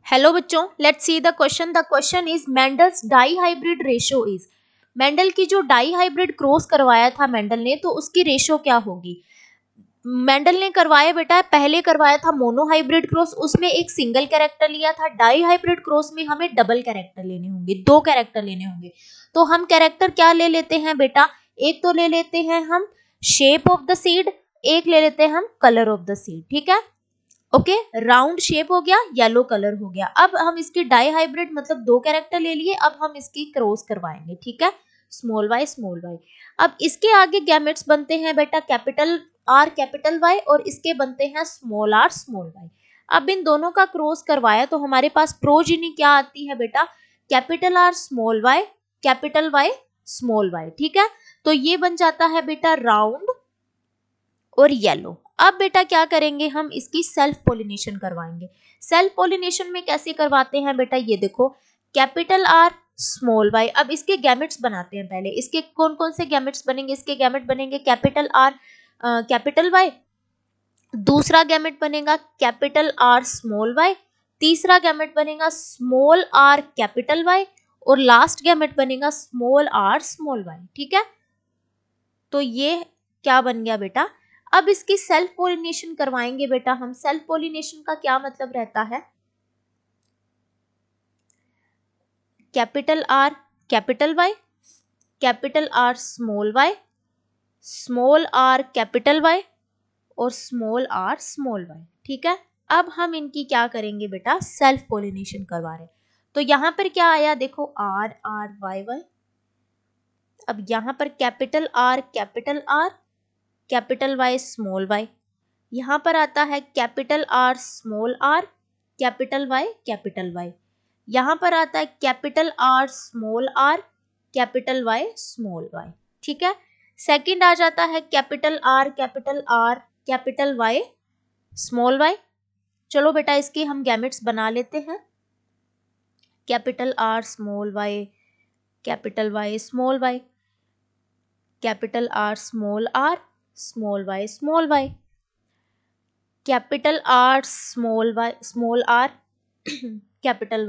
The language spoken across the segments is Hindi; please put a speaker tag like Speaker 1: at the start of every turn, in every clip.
Speaker 1: हेलो बच्चों, let's see the question. The question is Mendel's dihybrid ratio is. Mendel की जो डाई हाइब्रिड क्रॉस करवाया था मेंडल ने, तो उसकी रेशियो क्या होगी। मेंडल ने करवाया बेटा, पहले करवाया था मोनो हाइब्रिड क्रॉस, उसमें एक सिंगल कैरेक्टर लिया था। डाई हाइब्रिड क्रॉस में हमें डबल कैरेक्टर लेने होंगे, दो कैरेक्टर लेने होंगे। तो हम कैरेक्टर क्या ले लेते हैं बेटा, एक तो ले लेते हैं हम शेप ऑफ द सीड, एक ले लेते हैं हम कलर ऑफ द सीड। ठीक है, ओके। राउंड शेप हो गया, येलो कलर हो गया। अब हम इसकी डाई हाइब्रिड मतलब दो कैरेक्टर ले लिए, अब हम इसकी क्रॉस करवाएंगे। ठीक है, स्मॉल वाई स्मॉल वाई। अब इसके आगे गैमेट्स बनते हैं बेटा कैपिटल आर कैपिटल वाई, और इसके बनते हैं स्मॉल आर स्मॉल वाई। अब इन दोनों का क्रॉस करवाया तो हमारे पास प्रोजिनी क्या आती है बेटा, capital R small Y capital Y small Y. ठीक है, तो ये बन जाता है बेटा राउंड और येलो। अब बेटा क्या करेंगे, हम इसकी सेल्फ पोलिनेशन करवाएंगे। सेल्फ पोलिनेशन में कैसे करवाते हैं बेटा, ये देखो कैपिटल आर स्मॉल वाई। अब इसके गैमेट्स बनाते हैं पहले। इसके कौन कौन से गैमेट्स बनेंगे, इसके गैमेट बनेंगे कैपिटल आर कैपिटल वाई, दूसरा गैमेट बनेगा कैपिटल आर स्मॉल वाई, तीसरा गैमेट बनेगा स्मॉल आर कैपिटल वाई, और लास्ट गैमेट बनेगा स्मॉल आर स्मॉल वाई। ठीक है, तो ये क्या बन गया बेटा। अब इसकी सेल्फ पोलिनेशन करवाएंगे बेटा हम। सेल्फ पोलिनेशन का क्या मतलब रहता है, capital R capital Y capital R small Y small R capital Y और स्मॉल आर स्मॉल वाई। ठीक है, अब हम इनकी क्या करेंगे बेटा, सेल्फ पोलिनेशन करवा रहे हैं। तो यहां पर क्या आया देखो, आर आर वाई वाई। अब यहां पर capital R capital Y small Y, यहां पर आता है capital R small R capital Y, यहां पर आता है capital R small R capital Y. ठीक है, सेकंड आ जाता है capital R capital Y small Y. चलो बेटा इसके हम गैमेट्स बना लेते हैं। Capital R small Y capital Y small Y, capital R small Y small Y, capital R small R capital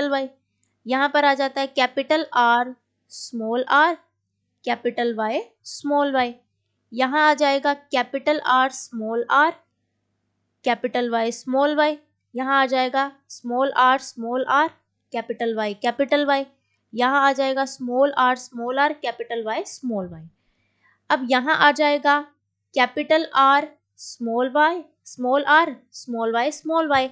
Speaker 1: Y. यहां पर आ जाता है capital R capital Y small Y. यहां आ जाएगा capital R capital Y small Y. यहां आ जाएगा स्मॉल आर कैपिटल वाई। यहां आ जाएगा small R capital Y small Y. अब यहां आ जाएगा capital R small R small Y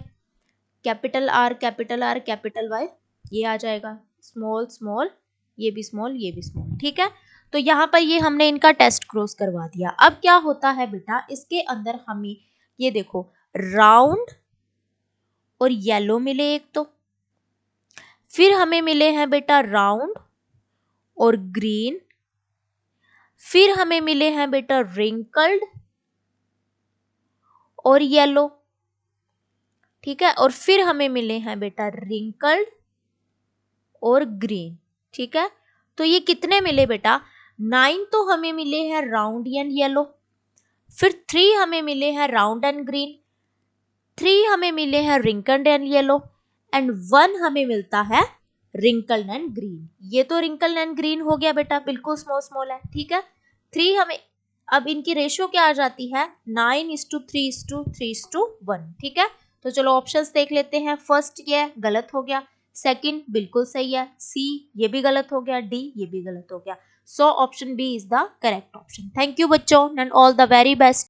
Speaker 1: capital R capital Y, ये आ जाएगा स्मॉल स्मॉल, ये भी स्मॉल ये भी स्मॉल। ठीक है, तो यहाँ पर ये हमने इनका टेस्ट क्रॉस करवा दिया। अब क्या होता है बेटा, इसके अंदर हमें ये देखो राउंड और येलो मिले एक, तो फिर हमें मिले हैं बेटा राउंड और ग्रीन, फिर हमें मिले हैं बेटा रिंकल्ड और येलो। ठीक है, और फिर हमें मिले हैं बेटा रिंकल्ड और ग्रीन। ठीक है, तो ये कितने मिले बेटा, 9 तो हमें मिले हैं राउंड एंड येलो, फिर 3 हमें मिले हैं राउंड एंड ग्रीन, 3 हमें मिले हैं रिंकल्ड एंड येलो, एंड 1 हमें मिलता है रिंकल्ड एंड ग्रीन। ये तो रिंकल्ड एंड ग्रीन हो गया बेटा, बिल्कुल स्मॉल स्मॉल है। ठीक है, 3 हमें, अब इनकी रेशियो क्या आ जाती है, 9:3:3:1। ठीक है, तो चलो ऑप्शंस देख लेते हैं। फर्स्ट ये गलत हो गया, सेकंड बिल्कुल सही है, सी ये भी गलत हो गया, डी ये भी गलत हो गया। So option B is the correct option. Thank you बच्चों and all the very best.